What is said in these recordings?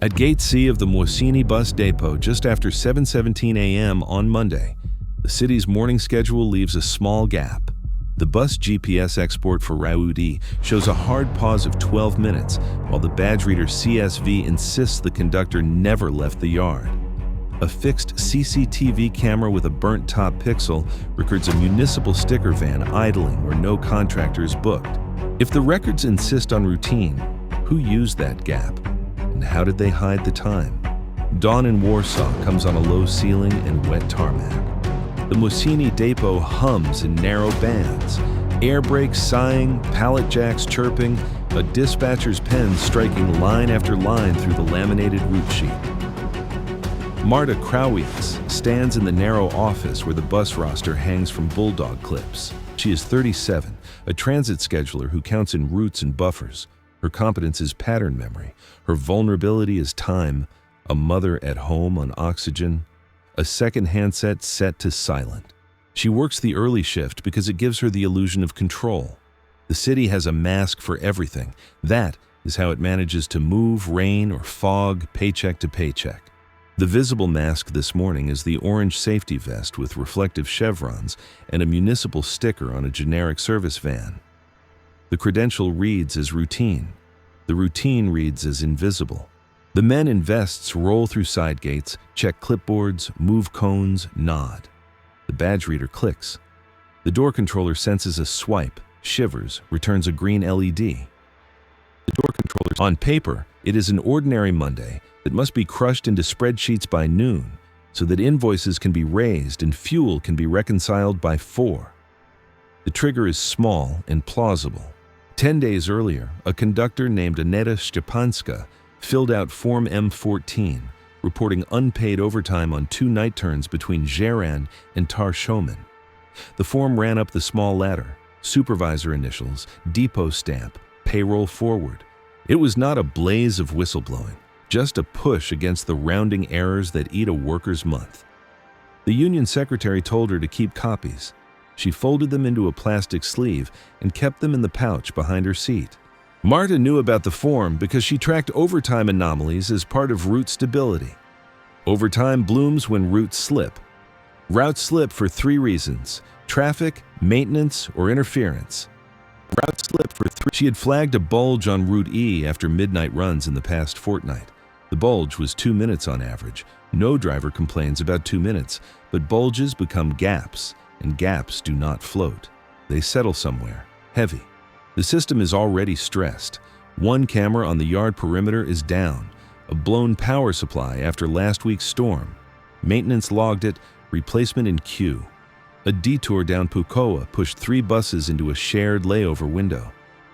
At Gate C of the Moisini bus depot just after 7:17 a.m. on Monday, the city's morning schedule leaves a small gap. The bus GPS export for Raoudi shows a hard pause of 12 minutes, while the badge reader CSV insists the conductor never left the yard. A fixed CCTV camera with a burnt top pixel records a municipal sticker van idling where no contractor is booked. If the records insist on routine, who used that gap? And how did they hide the time? Dawn in Warsaw comes on a low ceiling and wet tarmac. The Moisini depot hums in narrow bands, air brakes sighing, pallet jacks chirping, a dispatcher's pen striking line after line through the laminated route sheet. Marta Krawiec stands in the narrow office where the bus roster hangs from bulldog clips. She is 37, a transit scheduler who counts in routes and buffers. Her competence is pattern memory. Her vulnerability is time, a mother at home on oxygen, a second handset set to silent. She works the early shift because it gives her the illusion of control. The city has a mask for everything. That is how it manages to move rain or fog paycheck to paycheck. The visible mask this morning is the orange safety vest with reflective chevrons and a municipal sticker on a generic service van. The credential reads as routine. The routine reads as invisible. The men in vests roll through side gates, check clipboards, move cones, nod. The badge reader clicks. The door controller senses a swipe, shivers, returns a green LED. The door controller. On paper, it is an ordinary Monday that must be crushed into spreadsheets by noon so that invoices can be raised and fuel can be reconciled by 4. The trigger is small and plausible. 10 days earlier, a conductor named Aneta Stepanska filled out Form M14, reporting unpaid overtime on 2 night turns between Żerań and Tarshomen. The form ran up the small ladder: supervisor initials, depot stamp, payroll forward. It was not a blaze of whistleblowing, just a push against the rounding errors that eat a worker's month. The union secretary told her to keep copies. She folded them into a plastic sleeve and kept them in the pouch behind her seat. Marta knew about the form because she tracked overtime anomalies as part of route stability. Overtime blooms when routes slip. Routes slip for 3 reasons: traffic, maintenance, or interference. Routes slip for 3. She had flagged a bulge on Route E after midnight runs in the past fortnight. The bulge was 2 minutes on average. No driver complains about 2 minutes, but bulges become gaps, and gaps do not float. They settle somewhere, heavy. The system is already stressed. 1 camera on the yard perimeter is down, a blown power supply after last week's storm. Maintenance logged it, replacement in queue. A detour down Pukowa pushed 3 buses into a shared layover window.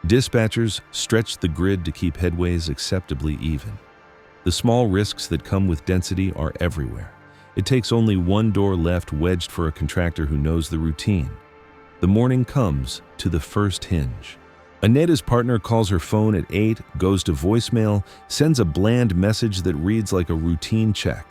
Dispatchers stretched the grid to keep headways acceptably even. The small risks that come with density are everywhere. It takes only 1 door left wedged for a contractor who knows the routine. The morning comes to the first hinge. Aneta's partner calls her phone at 8, goes to voicemail, sends a bland message that reads like a routine check.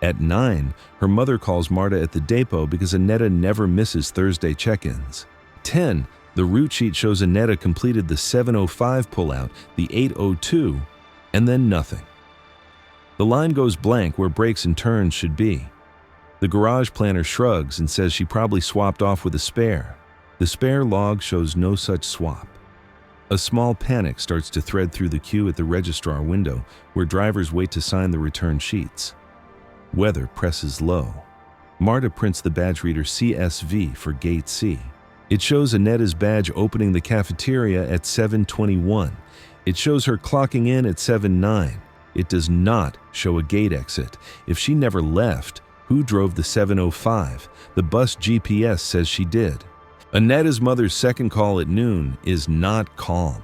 At 9, her mother calls Marta at the depot because Aneta never misses Thursday check-ins. 10, the route sheet shows Aneta completed the 7:05 pullout, the 8:02, and then nothing. The line goes blank where brakes and turns should be. The garage planner shrugs and says she probably swapped off with a spare. The spare log shows no such swap. A small panic starts to thread through the queue at the registrar window, where drivers wait to sign the return sheets. Weather presses low. Marta prints the badge reader CSV for Gate C. It shows Aneta's badge opening the cafeteria at 7:21. It shows her clocking in at 7:09. It does not show a gate exit. If she never left, who drove the 7:05? The bus GPS says she did. Aneta's mother's second call at noon is not calm.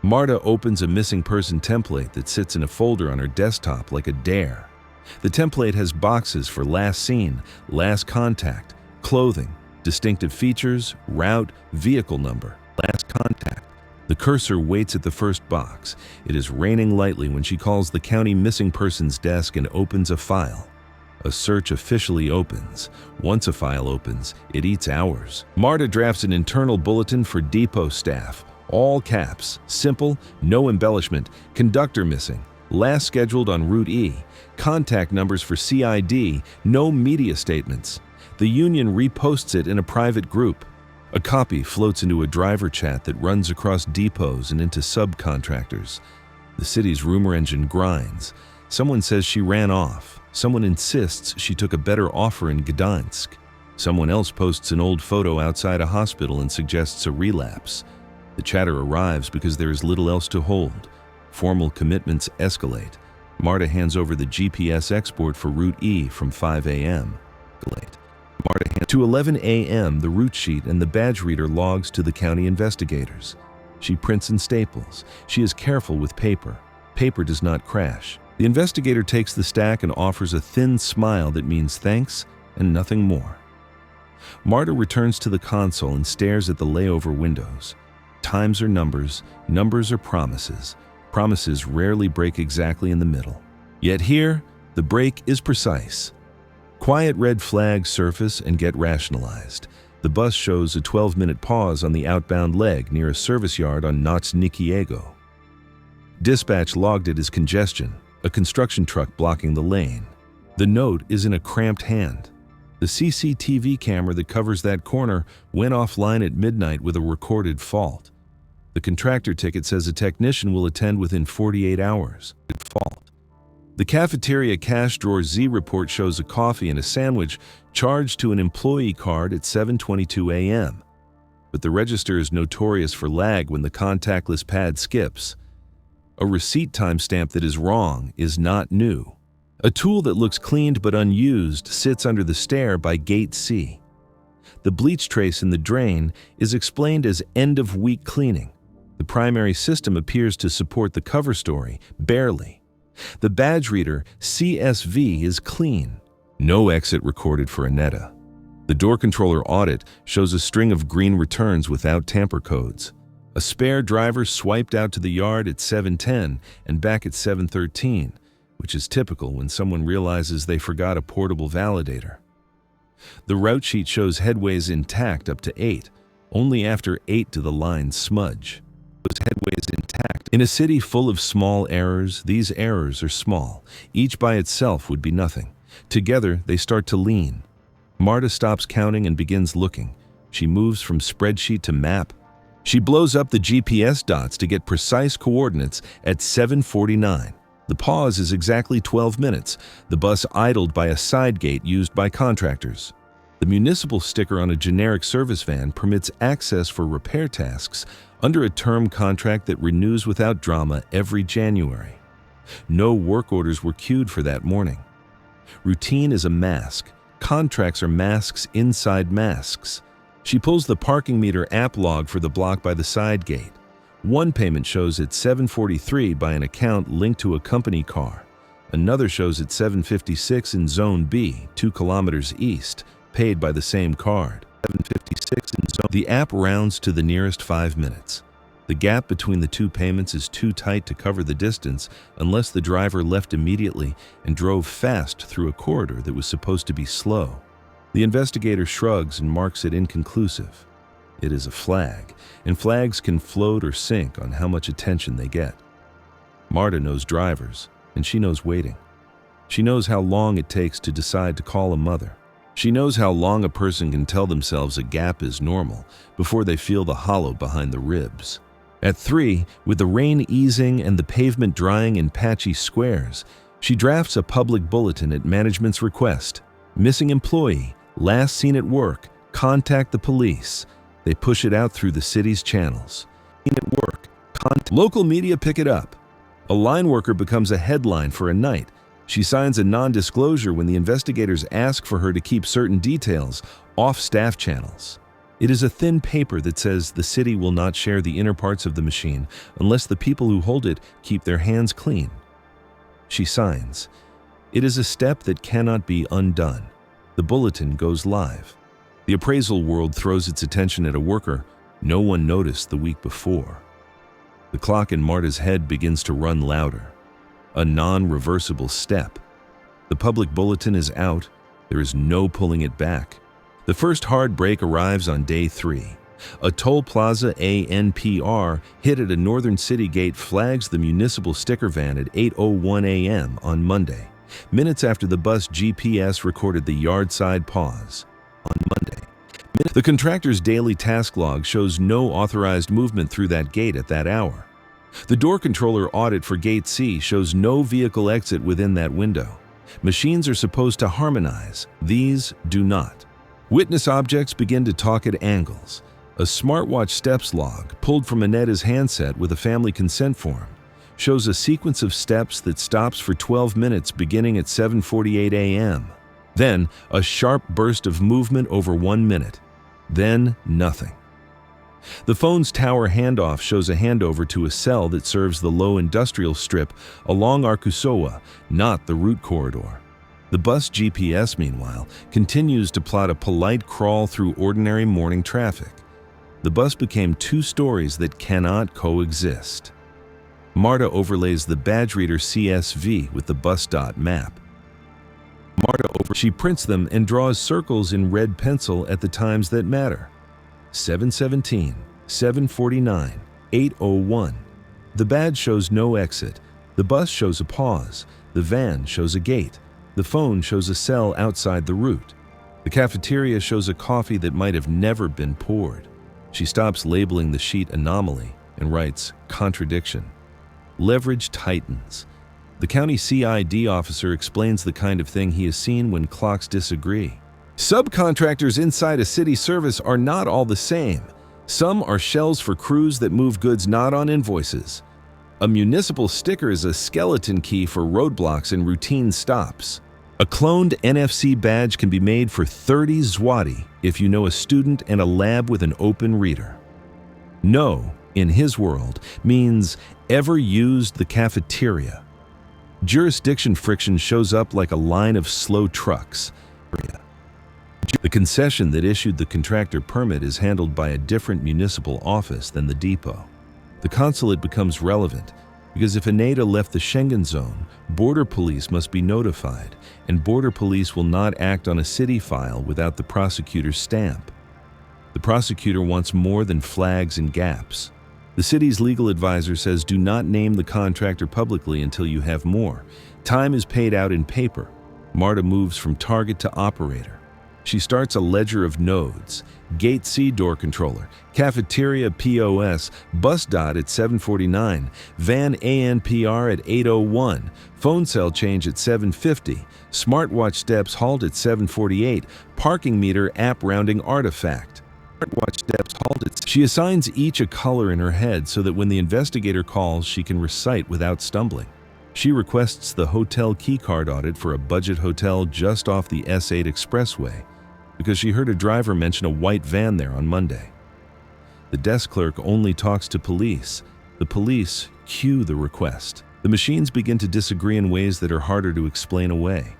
Marta opens a missing person template that sits in a folder on her desktop like a dare. The template has boxes for last seen, last contact, clothing, distinctive features, route, vehicle number, last contact. The cursor waits at the first box. It is raining lightly when she calls the county missing persons desk and opens a file. A search officially opens. Once a file opens, it eats hours. Marta drafts an internal bulletin for depot staff. All caps, simple, no embellishment, conductor missing, Last scheduled on Route E. Contact numbers for CID. No media statements. The union reposts it in a private group. A copy floats into a driver chat that runs across depots and into subcontractors. The city's rumor engine grinds. Someone says she ran off. Someone insists she took a better offer in Gdansk. Someone else posts an old photo outside a hospital and suggests a relapse. The chatter arrives because there is little else to hold. Formal commitments escalate. Marta hands over the GPS export for Route E from 5 a.m. To 11 a.m., the route sheet and the badge reader logs to the county investigators. She prints and staples. She is careful with paper. Paper does not crash. The investigator takes the stack and offers a thin smile that means thanks and nothing more. Marta returns to the console and stares at the layover windows. Times are numbers, numbers are promises. Promises rarely break exactly in the middle. Yet here, the break is precise. Quiet red flags surface and get rationalized. The bus shows a 12-minute pause on the outbound leg near a service yard on Notsnikiego. Dispatch logged it as congestion, a construction truck blocking the lane. The note is in a cramped hand. The CCTV camera that covers that corner went offline at midnight with a recorded fault. The contractor ticket says a technician will attend within 48 hours. The cafeteria cash drawer Z report shows a coffee and a sandwich charged to an employee card at 7:22 a.m. But the register is notorious for lag when the contactless pad skips. A receipt timestamp that is wrong is not new. A tool that looks cleaned but unused sits under the stair by gate C. The bleach trace in the drain is explained as end-of-week cleaning. The primary system appears to support the cover story, barely. The badge reader, CSV, is clean. No exit recorded for Aneta. The door controller audit shows a string of green returns without tamper codes. A spare driver swiped out to the yard at 7:10 and back at 7:13, which is typical when someone realizes they forgot a portable validator. The route sheet shows headways intact up to 8. Only after 8 do the lines smudge. Those headways intact. In a city full of small errors, these errors are small. Each by itself would be nothing. Together, they start to lean. Marta stops counting and begins looking. She moves from spreadsheet to map. She blows up the GPS dots to get precise coordinates at 7:49. The pause is exactly 12 minutes. The bus idled by a side gate used by contractors. The municipal sticker on a generic service van permits access for repair tasks under a term contract that renews without drama every January. No work orders were queued for that morning. Routine is a mask. Contracts are masks inside masks. She pulls the parking meter app log for the block by the side gate. One payment shows at 7:43 by an account linked to a company car. Another shows at 7:56 in Zone B, 2 kilometers east, paid by the same card. 7:56 in Zone. The app rounds to the nearest 5 minutes. The gap between the two payments is too tight to cover the distance unless the driver left immediately and drove fast through a corridor that was supposed to be slow. The investigator shrugs and marks it inconclusive. It is a flag, and flags can float or sink on how much attention they get. Marta knows drivers, and she knows waiting. She knows how long it takes to decide to call a mother. She knows how long a person can tell themselves a gap is normal before they feel the hollow behind the ribs. At 3, with the rain easing and the pavement drying in patchy squares, she drafts a public bulletin at management's request. Missing employee, last seen at work, contact the police. They push it out through the city's channels. Seen at work, local media pick it up. A line worker becomes a headline for a night. She signs a non-disclosure when the investigators ask for her to keep certain details off staff channels. It is a thin paper that says the city will not share the inner parts of the machine unless the people who hold it keep their hands clean. She signs. It is a step that cannot be undone. The bulletin goes live. The appraisal world throws its attention at a worker no one noticed the week before. The clock in Marta's head begins to run louder. A non-reversible step. The public bulletin is out. There is no pulling it back. The first hard break arrives on day 3. A toll plaza ANPR hit at a northern city gate flags the municipal sticker van at 8:01 a.m. on Monday, minutes after the bus GPS recorded the yard-side pause. On Monday, the contractor's daily task log shows no authorized movement through that gate at that hour. The door controller audit for Gate C shows no vehicle exit within that window. Machines are supposed to harmonize. These do not. Witness objects begin to talk at angles. A smartwatch steps log, pulled from Anetta's handset with a family consent form, shows a sequence of steps that stops for 12 minutes beginning at 7:48 a.m. Then, a sharp burst of movement over 1 minute. Then, nothing. The phone's tower handoff shows a handover to a cell that serves the low industrial strip along Arkusowa, not the route corridor. The bus GPS, meanwhile, continues to plot a polite crawl through ordinary morning traffic. The bus became 2 stories that cannot coexist. Marta overlays the badge reader CSV with the bus dot map. She prints them and draws circles in red pencil at the times that matter. 7:17, 7:49, 8:01. The badge shows no exit. The bus shows a pause. The van shows a gate. The phone shows a cell outside the route. The cafeteria shows a coffee that might have never been poured. She stops labeling the sheet anomaly and writes contradiction. Leverage tightens. The county CID officer explains the kind of thing he has seen when clocks disagree. Subcontractors inside a city service are not all the same. Some are shells for crews that move goods not on invoices. A municipal sticker is a skeleton key for roadblocks and routine stops. A cloned NFC badge can be made for 30 zloty if you know a student and a lab with an open reader. No, in his world, means ever used the cafeteria. Jurisdiction friction shows up like a line of slow trucks. The concession that issued the contractor permit is handled by a different municipal office than the depot. The consulate becomes relevant because if Aneta left the Schengen zone, border police must be notified, and border police will not act on a city file without the prosecutor's stamp. The prosecutor wants more than flags and gaps. The city's legal advisor says do not name the contractor publicly until you have more. Time is paid out in paper. Marta moves from target to operator. She starts a ledger of nodes. Gate C door controller, cafeteria POS, bus dot at 7:49, van ANPR at 8:01, phone cell change at 7:50, smartwatch steps halt at 7:48, parking meter app rounding artifact. She assigns each a color in her head so that when the investigator calls, she can recite without stumbling. She requests the hotel keycard audit for a budget hotel just off the S8 expressway because she heard a driver mention a white van there on Monday. The desk clerk only talks to police. The police cue the request. The machines begin to disagree in ways that are harder to explain away.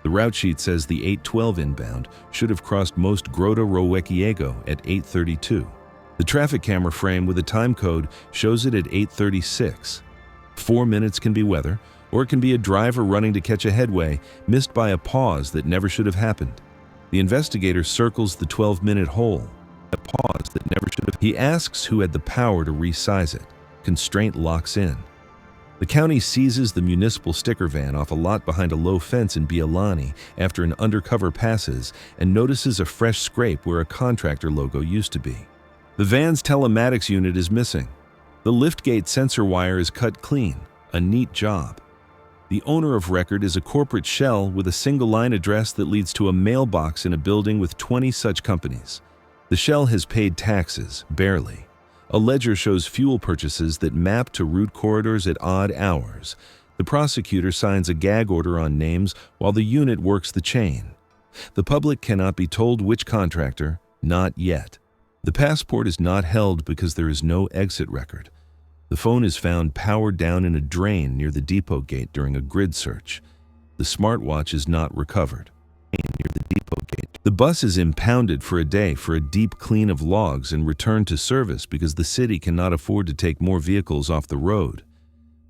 The route sheet says the 812 inbound should have crossed most Grota Rowekiego at 8:32. The traffic camera frame with a time code shows it at 8:36. 4 minutes can be weather, or it can be a driver running to catch a headway missed by a pause that never should have happened. The investigator circles the 12-minute hole. A pause that never should have. He asks who had the power to resize it. Constraint locks in. The county seizes the municipal sticker van off a lot behind a low fence in Bielani after an undercover passes and notices a fresh scrape where a contractor logo used to be. The van's telematics unit is missing. The liftgate sensor wire is cut clean. A neat job. The owner of record is a corporate shell with a single line address that leads to a mailbox in a building with 20 such companies. The shell has paid taxes, barely. A ledger shows fuel purchases that map to route corridors at odd hours. The prosecutor signs a gag order on names while the unit works the chain. The public cannot be told which contractor, not yet. The passport is not held because there is no exit record. The phone is found powered down in a drain near the depot gate during a grid search. The smartwatch is not recovered. The bus is impounded for a day for a deep clean of logs and returned to service because the city cannot afford to take more vehicles off the road.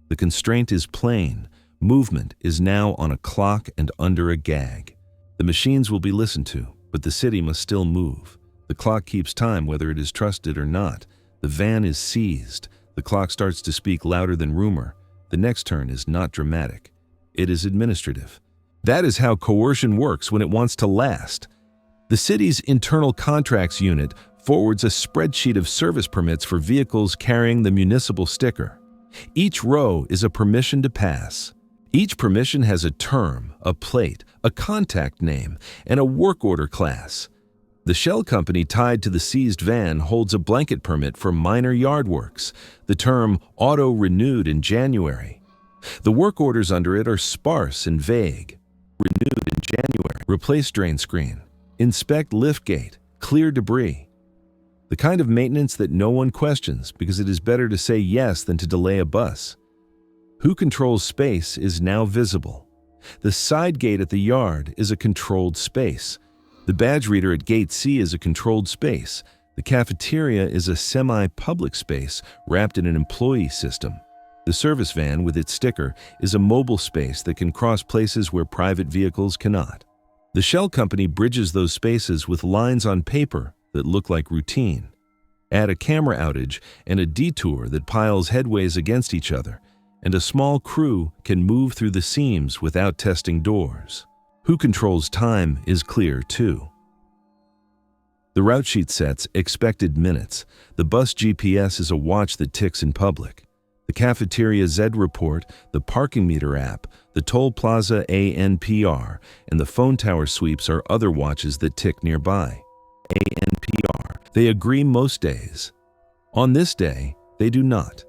The constraint is plain. Movement is now on a clock and under a gag. The machines will be listened to, but the city must still move. The clock keeps time whether it is trusted or not. The van is seized. The clock starts to speak louder than rumor. The next turn is not dramatic. It is administrative. That is how coercion works when it wants to last. The city's internal contracts unit forwards a spreadsheet of service permits for vehicles carrying the municipal sticker. Each row is a permission to pass. Each permission has a term, a plate, a contact name, and a work order class. The shell company tied to the seized van holds a blanket permit for minor yard works, the term auto-renewed in January. The work orders under it are sparse and vague. Renewed in January. Replace drain screen. Inspect lift gate. Clear debris. The kind of maintenance that no one questions because it is better to say yes than to delay a bus. Who controls space is now visible. The side gate at the yard is a controlled space. The badge reader at Gate C is a controlled space. The cafeteria is a semi-public space wrapped in an employee system. The service van with its sticker is a mobile space that can cross places where private vehicles cannot. The shell company bridges those spaces with lines on paper that look like routine. Add a camera outage and a detour that piles headways against each other, and a small crew can move through the seams without testing doors. Who controls time is clear, too. The route sheet sets expected minutes. The bus GPS is a watch that ticks in public. The cafeteria Z report, the parking meter app, the toll plaza ANPR, and the phone tower sweeps are other watches that tick nearby. ANPR. They agree most days. On this day, they do not.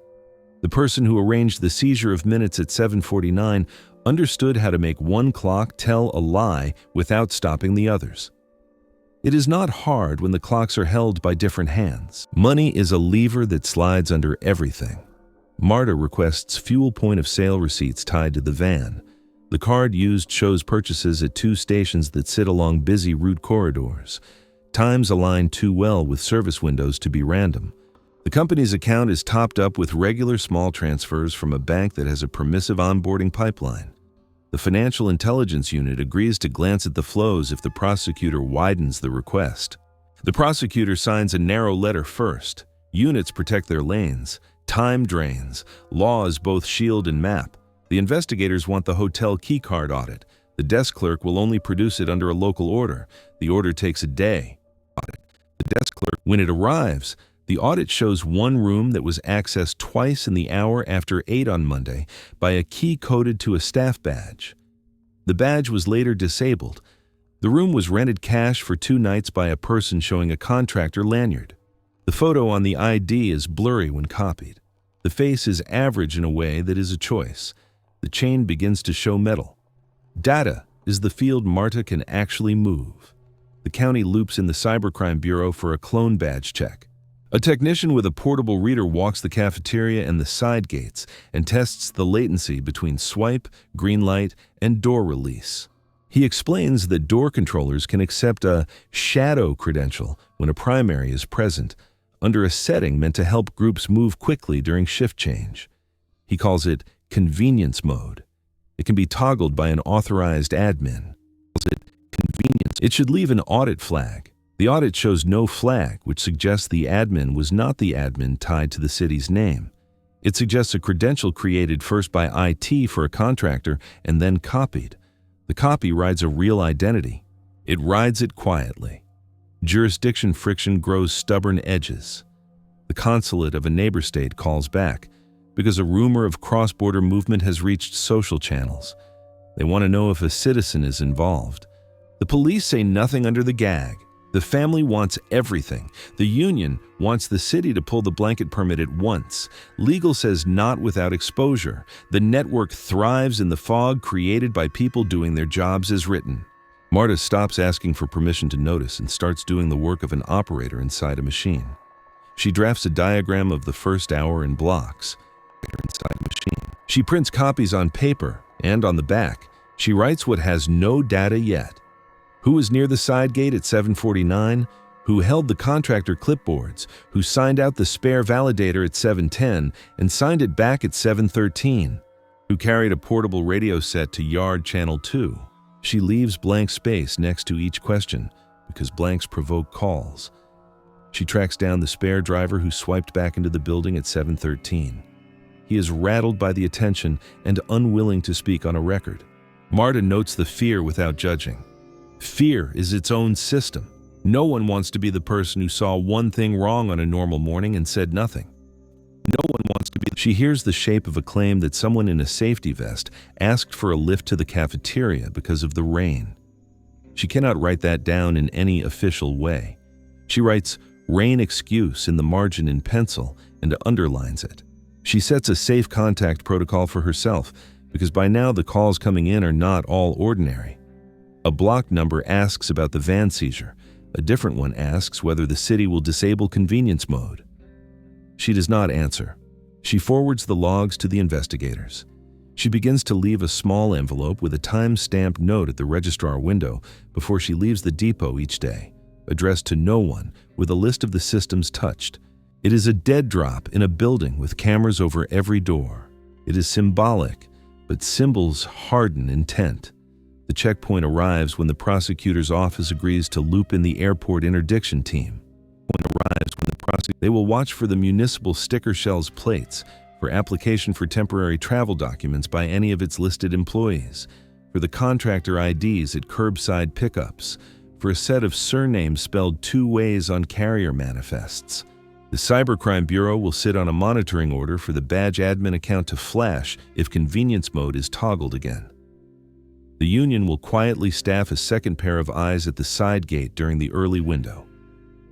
The person who arranged the seizure of minutes at 7:49 understood how to make one clock tell a lie without stopping the others. It is not hard when the clocks are held by different hands. Money is a lever that slides under everything. Marta requests fuel point-of-sale receipts tied to the van. The card used shows purchases at 2 stations that sit along busy route corridors. Times align too well with service windows to be random. The company's account is topped up with regular small transfers from a bank that has a permissive onboarding pipeline. The Financial Intelligence Unit agrees to glance at the flows if the prosecutor widens the request. The prosecutor signs a narrow letter first. Units protect their lanes. Time drains. Laws both shield and map. The investigators want the hotel keycard audit. The desk clerk will only produce it under a local order. The order takes a day. Audit. The desk clerk, when it arrives, the audit shows one room that was accessed twice in the hour after 8 on Monday by a key coded to a staff badge. The badge was later disabled. The room was rented cash for 2 nights by a person showing a contractor lanyard. The photo on the ID is blurry when copied. The face is average in a way that is a choice. The chain begins to show metal. Data is the field Marta can actually move. The county loops in the Cybercrime Bureau for a clone badge check. A technician with a portable reader walks the cafeteria and the side gates and tests the latency between swipe, green light, and door release. He explains that door controllers can accept a shadow credential when a primary is present, under a setting meant to help groups move quickly during shift change. He calls it convenience mode. It can be toggled by an authorized admin. It should leave an audit flag. The audit shows no flag, which suggests the admin was not the admin tied to the city's name. It suggests a credential created first by IT for a contractor and then copied. The copy rides a real identity. It rides it quietly. Jurisdiction friction grows stubborn edges. The consulate of a neighbor state calls back because a rumor of cross-border movement has reached social channels. They want to know if a citizen is involved. The police say nothing under the gag. The family wants everything. The union wants the city to pull the blanket permit at once. Legal says not without exposure. The network thrives in the fog created by people doing their jobs as written. Marta stops asking for permission to notice and starts doing the work of an operator inside a machine. She drafts a diagram of the first hour in blocks. Inside a machine. She prints copies on paper, and on the back, she writes what has no data yet. Who was near the side gate at 7:49, who held the contractor clipboards, who signed out the spare validator at 7:10 and signed it back at 7:13, who carried a portable radio set to Yard Channel 2. She leaves blank space next to each question because blanks provoke calls. She tracks down the spare driver who swiped back into the building at 7:13. He is rattled by the attention and unwilling to speak on a record. Marta notes the fear without judging. Fear is its own system. No one wants to be the person who saw one thing wrong on a normal morning and said nothing. No one wants to be. She hears the shape of a claim that someone in a safety vest asked for a lift to the cafeteria because of the rain. She cannot write that down in any official way. She writes "rain excuse" in the margin in pencil and underlines it. She sets a safe contact protocol for herself because by now the calls coming in are not all ordinary. A block number asks about the van seizure. A different one asks whether the city will disable convenience mode. She does not answer. She forwards the logs to the investigators. She begins to leave a small envelope with a time-stamped note at the registrar window before she leaves the depot each day, addressed to no one, with a list of the systems touched. It is a dead drop in a building with cameras over every door. It is symbolic, but symbols harden intent. The checkpoint arrives when the prosecutor's office agrees to loop in the airport interdiction team. They will watch for the municipal sticker shells plates, for application for temporary travel documents by any of its listed employees, for the contractor IDs at curbside pickups, for a set of surnames spelled 2 ways on carrier manifests. The Cybercrime Bureau will sit on a monitoring order for the badge admin account to flash if convenience mode is toggled again. The union will quietly staff a second pair of eyes at the side gate during the early window.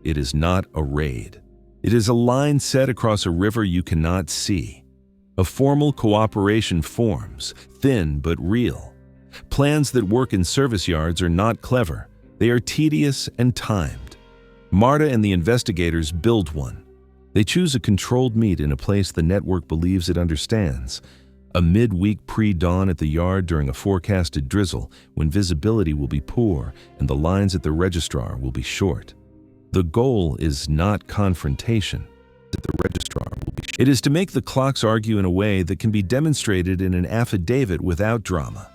It is not a raid. It is a line set across a river you cannot see. A formal cooperation forms, thin but real. Plans that work in service yards are not clever. They are tedious and timed. Marta and the investigators build one. They choose a controlled meet in a place the network believes it understands. A mid-week pre-dawn at the yard during a forecasted drizzle when visibility will be poor and the lines at the registrar will be short. The goal is not confrontation. It is to make the clocks argue in a way that can be demonstrated in an affidavit without drama.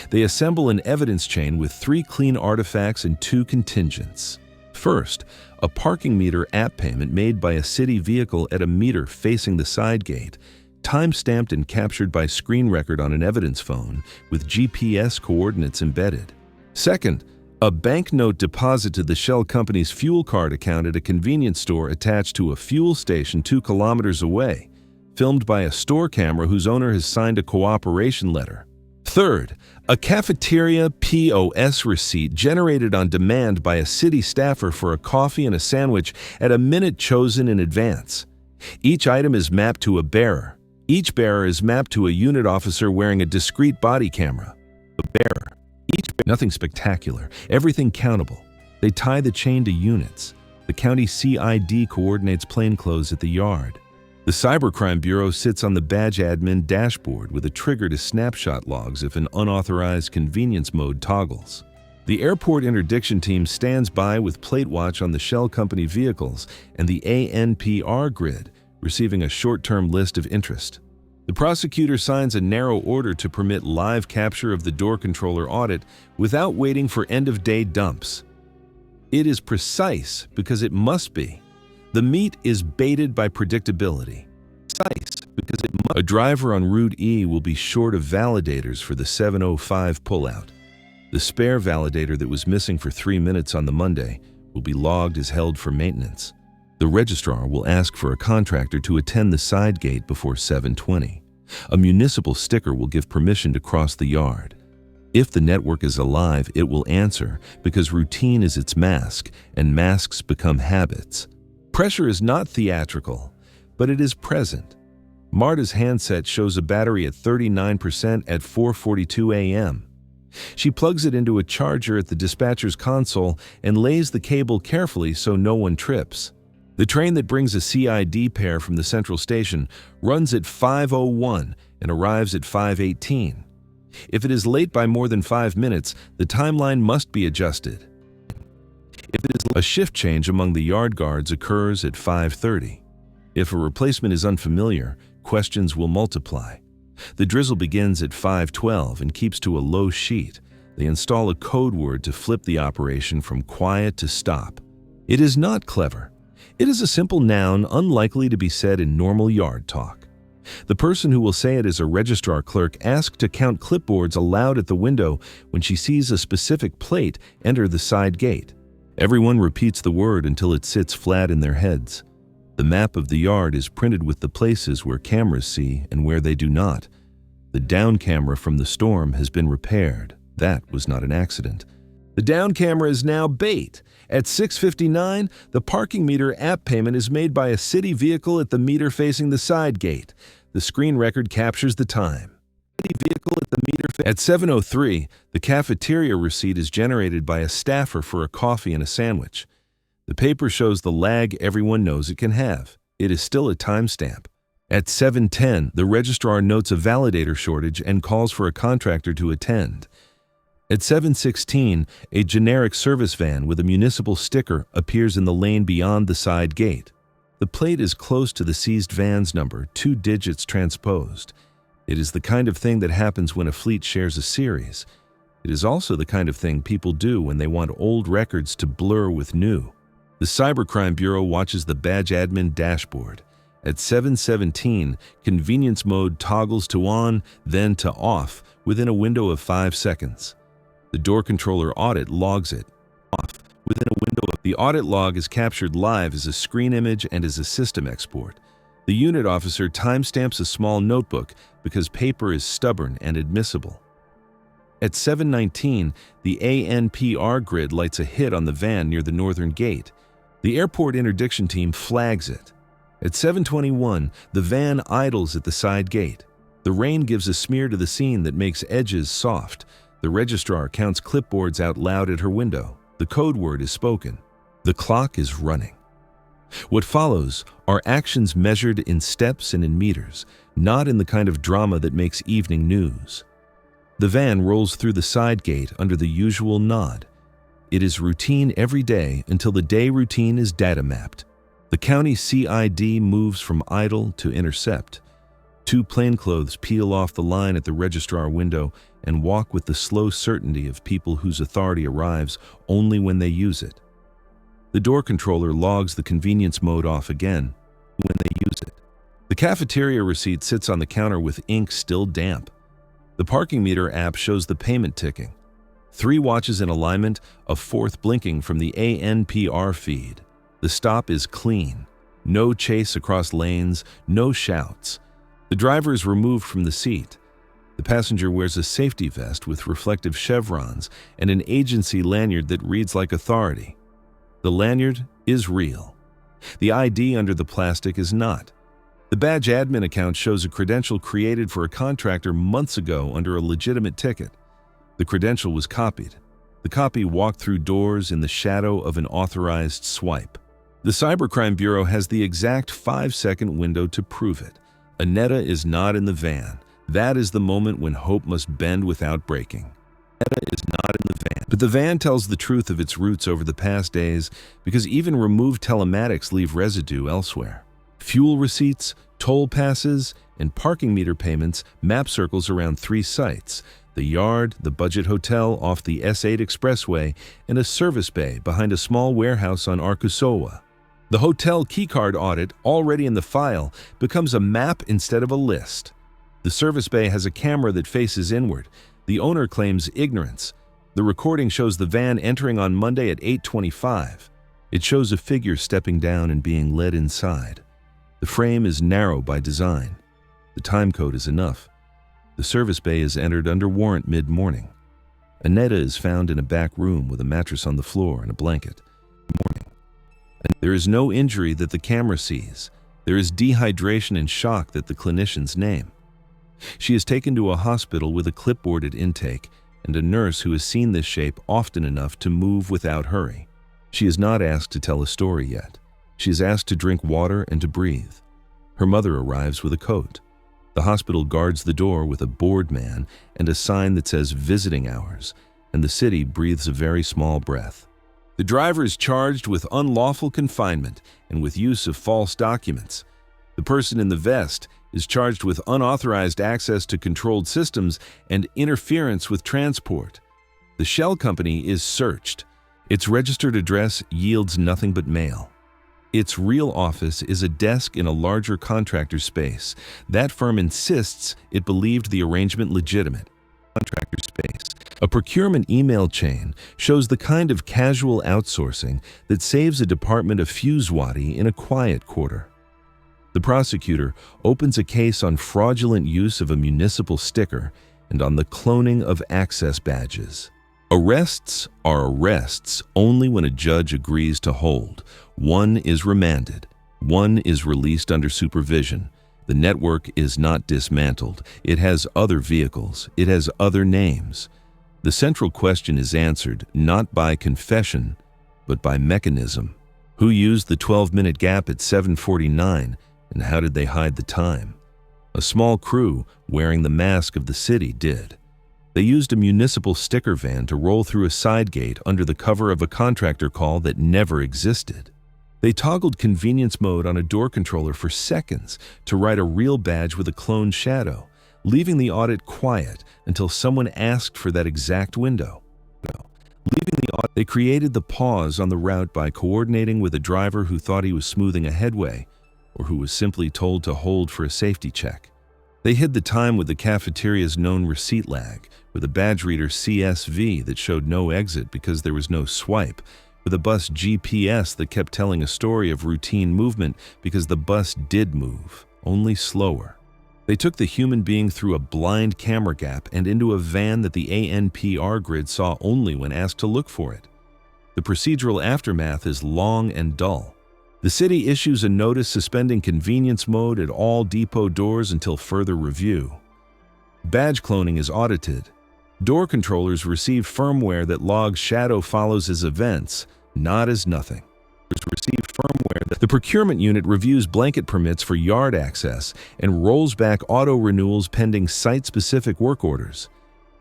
They assemble an evidence chain with 3 clean artifacts and 2 contingents. First, a parking meter app payment made by a city vehicle at a meter facing the side gate, time-stamped and captured by screen record on an evidence phone with GPS coordinates embedded. Second, a banknote deposit to the Shell company's fuel card account at a convenience store attached to a fuel station 2 kilometers away, filmed by a store camera whose owner has signed a cooperation letter. Third, a cafeteria POS receipt generated on demand by a city staffer for a coffee and a sandwich at a minute chosen in advance. Each item is mapped to a bearer. Each bearer is mapped to a unit officer wearing a discrete body camera. Nothing spectacular, everything countable. They tie the chain to units. The county CID coordinates plainclothes at the yard. The Cybercrime Bureau sits on the badge admin dashboard with a trigger to snapshot logs if an unauthorized convenience mode toggles. The airport interdiction team stands by with plate watch on the Shell company vehicles and the ANPR grid, receiving a short-term list of interest. The prosecutor signs a narrow order to permit live capture of the door controller audit without waiting for end-of-day dumps. It is precise because it must be. The meat is baited by predictability. A driver on Route E will be short of validators for the 7:05 pullout. The spare validator that was missing for 3 minutes on the Monday will be logged as held for maintenance. The registrar will ask for a contractor to attend the side gate before 7:20. A municipal sticker will give permission to cross the yard. If the network is alive, it will answer because routine is its mask and masks become habits. Pressure is not theatrical, but it is present. Marta's handset shows a battery at 39% at 4:42 a.m. She plugs it into a charger at the dispatcher's console and lays the cable carefully so no one trips. The train that brings a CID pair from the central station runs at 5:01 and arrives at 5:18. If it is late by more than 5 minutes, the timeline must be adjusted. A shift change among the yard guards occurs at 5:30. If a replacement is unfamiliar, questions will multiply. The drizzle begins at 5:12 and keeps to a low sheet. They install a code word to flip the operation from quiet to stop. It is not clever. It is a simple noun unlikely to be said in normal yard talk. The person who will say it is a registrar clerk asked to count clipboards aloud at the window when she sees a specific plate enter the side gate. Everyone repeats the word until it sits flat in their heads. The map of the yard is printed with the places where cameras see and where they do not. The down camera from the storm has been repaired. That was not an accident. The down camera is now bait. At 6:59, the parking meter app payment is made by a city vehicle at the meter facing the side gate. The screen record captures the time. At 7:03, the cafeteria receipt is generated by a staffer for a coffee and a sandwich. The paper shows the lag everyone knows it can have. It is still a timestamp. At 7:10, the registrar notes a validator shortage and calls for a contractor to attend. At 7:16, a generic service van with a municipal sticker appears in the lane beyond the side gate. The plate is close to the seized van's number, 2 digits transposed. It is the kind of thing that happens when a fleet shares a series. It is also the kind of thing people do when they want old records to blur with new. The Cybercrime Bureau watches the badge admin dashboard. At 7:17, convenience mode toggles to on, then to off, within a window of 5 seconds. The door controller audit logs it off within a window of the audit log is captured live as a screen image and as a system export. The unit officer timestamps a small notebook because paper is stubborn and admissible. At 7:19, the ANPR grid lights a hit on the van near the northern gate. The airport interdiction team flags it. At 7:21, the van idles at the side gate. The rain gives a smear to the scene that makes edges soft. The registrar counts clipboards out loud at her window. The code word is spoken. The clock is running. What follows are actions measured in steps and in meters, not in the kind of drama that makes evening news. The van rolls through the side gate under the usual nod. It is routine every day until the day routine is data mapped. The county CID moves from idle to intercept. 2 plainclothes peel off the line at the registrar window and walk with the slow certainty of people whose authority arrives only when they use it. The door controller logs the convenience mode off again when they use it. The cafeteria receipt sits on the counter with ink still damp. The parking meter app shows the payment ticking. 3 watches in alignment, a 4th blinking from the ANPR feed. The stop is clean. No chase across lanes, no shouts. The driver is removed from the seat. The passenger wears a safety vest with reflective chevrons and an agency lanyard that reads like authority. The lanyard is real. The ID under the plastic is not. The badge admin account shows a credential created for a contractor months ago under a legitimate ticket. The credential was copied. The copy walked through doors in the shadow of an authorized swipe. The Cybercrime Bureau has the exact 5-second window to prove it. Annetta is not in the van. That is the moment when hope must bend without breaking. Annetta is not in the van. But the van tells the truth of its roots over the past days because even removed telematics leave residue elsewhere. Fuel receipts, toll passes, and parking meter payments map circles around 3 sites: the yard, the budget hotel off the S8 expressway, and a service bay behind a small warehouse on Arkusowa. The hotel keycard audit, already in the file, becomes a map instead of a list. The service bay has a camera that faces inward. The owner claims ignorance. The recording shows the van entering on Monday at 8:25. It shows a figure stepping down and being led inside. The frame is narrow by design. The time code is enough. The service bay is entered under warrant mid-morning. Annetta is found in a back room with a mattress on the floor and a blanket. And there is no injury that the camera sees. There is dehydration and shock that the clinicians name. She is taken to a hospital with a clipboard at intake and a nurse who has seen this shape often enough to move without hurry. She is not asked to tell a story yet. She is asked to drink water and to breathe. Her mother arrives with a coat. The hospital guards the door with a board man and a sign that says visiting hours, and the city breathes a very small breath. The driver is charged with unlawful confinement and with use of false documents. The person in the vest is charged with unauthorized access to controlled systems and interference with transport. The shell company is searched. Its registered address yields nothing but mail. Its real office is a desk in a larger contractor's space. That firm insists it believed the arrangement legitimate. Contractor space. A procurement email chain shows the kind of casual outsourcing that saves a department a fusewati in a quiet quarter. The prosecutor opens a case on fraudulent use of a municipal sticker and on the cloning of access badges. Arrests are arrests only when a judge agrees to hold. One is remanded. One is released under supervision. The network is not dismantled. It has other vehicles. It has other names. The central question is answered not by confession, but by mechanism. Who used the 12-minute gap at 7:49, and how did they hide the time? A small crew, wearing the mask of the city, did. They used a municipal sticker van to roll through a side gate under the cover of a contractor call that never existed. They toggled convenience mode on a door controller for seconds to write a real badge with a cloned shadow, leaving the audit quiet until someone asked for that exact window. They created the pause on the route by coordinating with a driver who thought he was smoothing a headway, or who was simply told to hold for a safety check. They hid the time with the cafeteria's known receipt lag, with a badge reader CSV that showed no exit because there was no swipe, with a bus GPS that kept telling a story of routine movement because the bus did move, only slower. They took the human being through a blind camera gap and into a van that the ANPR grid saw only when asked to look for it. The procedural aftermath is long and dull. The city issues a notice suspending convenience mode at all depot doors until further review. Badge cloning is audited. Door controllers receive firmware that logs shadow follows as events, not as nothing. The procurement unit reviews blanket permits for yard access and rolls back auto renewals pending site-specific work orders.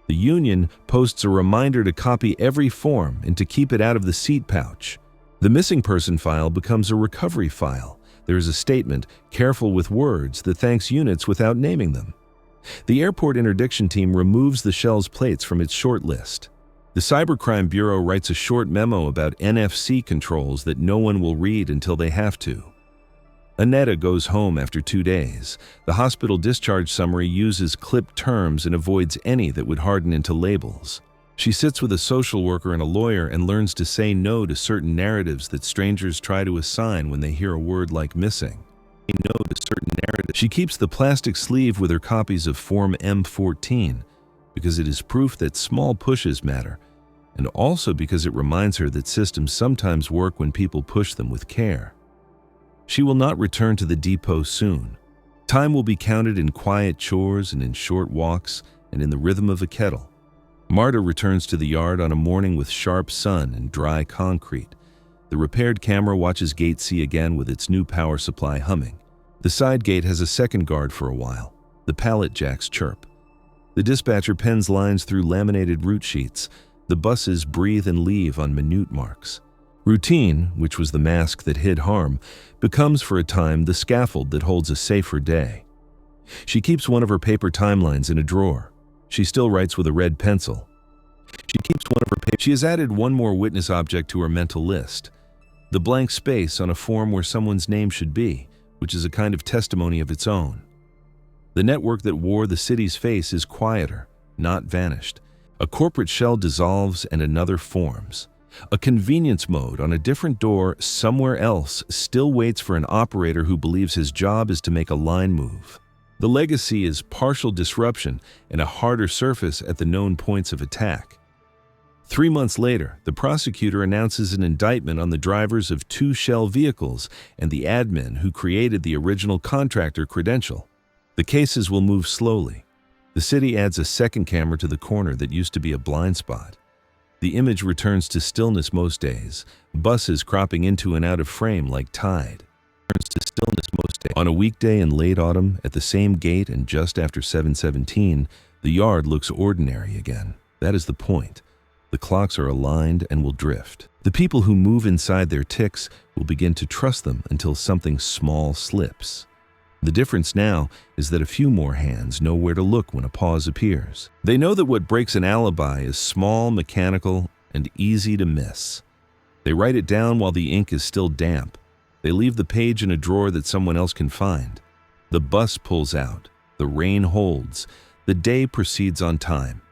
The union posts a reminder to copy every form and to keep it out of the seat pouch. The missing person file becomes a recovery file. There is a statement, careful with words, that thanks units without naming them. The airport interdiction team removes the shell's plates from its short list. The Cybercrime Bureau writes a short memo about NFC controls that no one will read until they have to. Annetta goes home after 2 days. The hospital discharge summary uses clipped terms and avoids any that would harden into labels. She sits with a social worker and a lawyer and learns to say no to certain narratives that strangers try to assign when they hear a word like missing. She keeps the plastic sleeve with her copies of Form M14 because it is proof that small pushes matter, and also because it reminds her that systems sometimes work when people push them with care. She will not return to the depot soon. Time will be counted in quiet chores and in short walks and in the rhythm of a kettle. Marta returns to the yard on a morning with sharp sun and dry concrete. The repaired camera watches Gate C again with its new power supply humming. The side gate has a second guard for a while. The pallet jacks chirp. The dispatcher pens lines through laminated route sheets. The buses breathe and leave on minute marks. Routine, which was the mask that hid harm, becomes for a time the scaffold that holds a safer day. She keeps one of her paper timelines in a drawer. She still writes with a red pencil. She has added one more witness object to her mental list. The blank space on a form where someone's name should be, which is a kind of testimony of its own. The network that wore the city's face is quieter, not vanished. A corporate shell dissolves and another forms. A convenience mode on a different door somewhere else still waits for an operator who believes his job is to make a line move. The legacy is partial disruption and a harder surface at the known points of attack. 3 months later, the prosecutor announces an indictment on the drivers of 2 shell vehicles and the admin who created the original contractor credential. The cases will move slowly. The city adds a second camera to the corner that used to be a blind spot. The image returns to stillness most days, buses cropping into and out of frame like tide. On a weekday in late autumn, at the same gate and just after 7:17, the yard looks ordinary again. That is the point. The clocks are aligned and will drift. The people who move inside their ticks will begin to trust them until something small slips. The difference now is that a few more hands know where to look when a pause appears. They know that what breaks an alibi is small, mechanical, and easy to miss. They write it down while the ink is still damp. They leave the page in a drawer that someone else can find. The bus pulls out. The rain holds. The day proceeds on time.